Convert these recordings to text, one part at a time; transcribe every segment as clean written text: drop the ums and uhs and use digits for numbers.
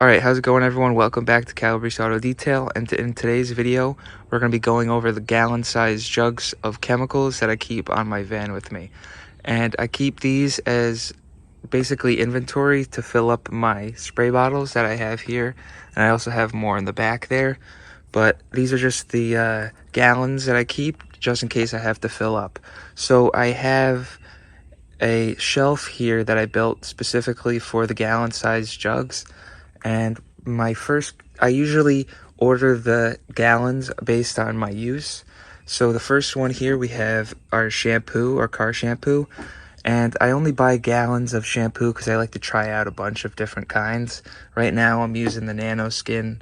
Alright, how's it going everyone? Welcome back to Calabrese Auto Detail, and in today's video, we're going to be going over the gallon-sized jugs of chemicals that I keep on my van with me. And I keep these as basically inventory to fill up my spray bottles that I have here, and I also have more in the back there. But these are just the gallons that I keep, just in case I have to fill up. So I have a shelf here that I built specifically for the gallon-sized jugs. And I usually order the gallons based on my use. So the first one here, we have our shampoo, our car shampoo. And I only buy gallons of shampoo because I like to try out a bunch of different kinds. Right now I'm using the NanoSkin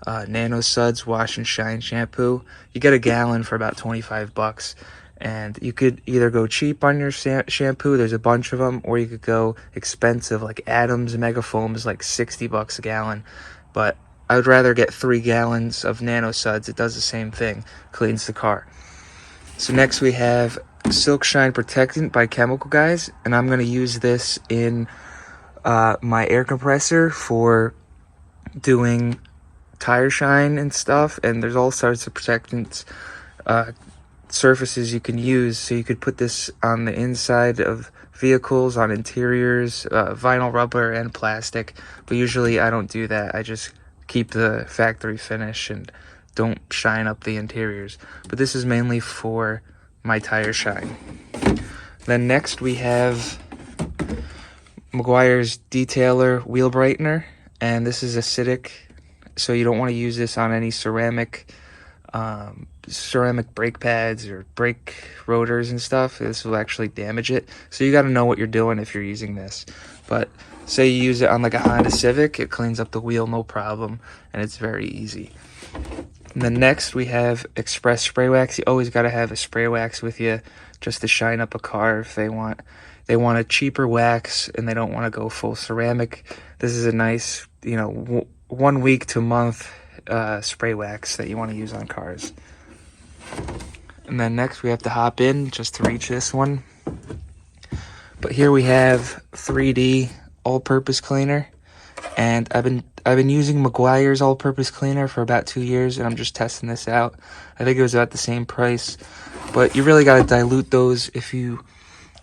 Nano Suds Wash and Shine shampoo. You get a gallon for about 25 bucks. And you could either go cheap on your shampoo, there's a bunch of them, or you could go expensive like Adams Mega Foam is like 60 bucks a gallon. But I would rather get 3 gallons of Nano Suds. It does the same thing, cleans the car. So next we have Silk Shine Protectant by Chemical Guys, and I'm going to use this in my air compressor for doing tire shine and stuff. And there's all sorts of protectants surfaces you can use, so you could put this on the inside of vehicles, on interiors, vinyl, rubber, and plastic. But usually I don't do that. I just keep the factory finish and don't shine up the interiors. But this is mainly for my tire shine. Then next we have Meguiar's Detailer Wheel Brightener, and this is acidic, so you don't want to use this on any ceramic brake pads or brake rotors and stuff. This will actually damage it, so you got to know what you're doing if you're using this. But say you use it on like a Honda Civic, it cleans up the wheel no problem, and it's very easy. And then next we have Express Spray Wax. You always got to have a spray wax with you just to shine up a car if they want a cheaper wax and they don't want to go full ceramic. This is a nice, 1 week to month spray wax that you want to use on cars. And then next we have to hop in just to reach this one. But here we have 3D all-purpose cleaner, and I've been using Meguiar's all-purpose cleaner for about 2 years, and I'm just testing this out. I think it was about the same price, but you really got to dilute those. If you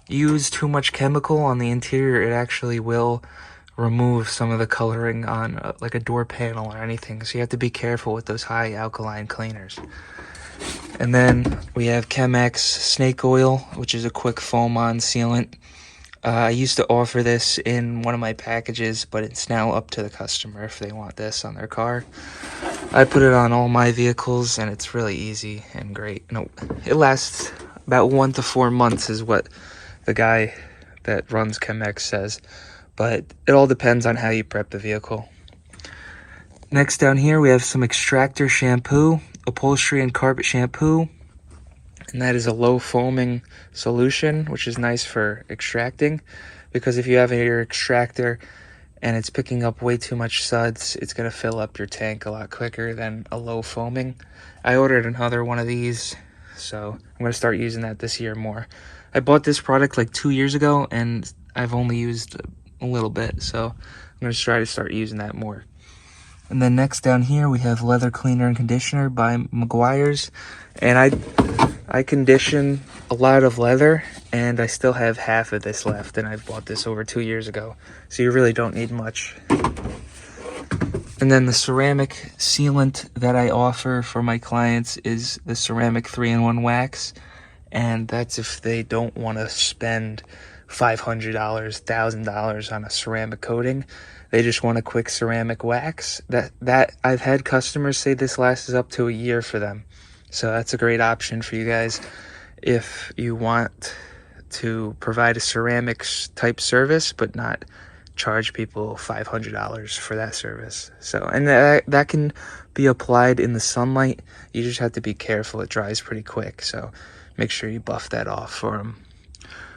use too much chemical on the interior, it actually will remove some of the coloring on like a door panel or anything, so you have to be careful with those high alkaline cleaners. And then we have Chemex Snake Oil, which is a quick foam-on sealant. I used to offer this in one of my packages, but it's now up to the customer if they want this on their car. I put it on all my vehicles, and it's really easy and great. It lasts about 1 to 4 months is what the guy that runs Chemex says, but it all depends on how you prep the vehicle. Next down here we have some Extractor shampoo, upholstery and carpet shampoo, and that is a low foaming solution, which is nice for extracting, because if you have your extractor and it's picking up way too much suds, it's going to fill up your tank a lot quicker than a low foaming. I ordered another one of these, so I'm going to start using that this year more. I bought this product like 2 years ago, and I've only used a little bit, so I'm going to try to start using that more. And then next down here we have Leather Cleaner and Conditioner by Meguiar's, and I condition a lot of leather, and I still have half of this left, and I bought this over 2 years ago, so you really don't need much. And then the ceramic sealant that I offer for my clients is the ceramic 3-in-1 wax, and that's if they don't want to spend $500, $1,000 on a ceramic coating. They just want a quick ceramic wax. That I've had customers say this lasts up to a year for them. So that's a great option for you guys if you want to provide a ceramics type service but not charge people $500 for that service. So, and that can be applied in the sunlight. You just have to be careful. It dries pretty quick, so make sure you buff that off for them.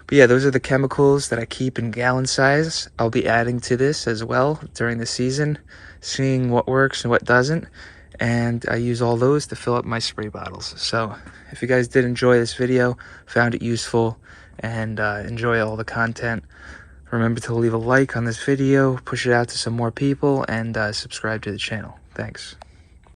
But yeah, those are the chemicals that I keep in gallon size. I'll be adding to this as well during the season, seeing what works and what doesn't. And I use all those to fill up my spray bottles. So if you guys did enjoy this video, found it useful, and enjoy all the content, Remember to leave a like on this video, push it out to some more people, and subscribe to the channel. Thanks.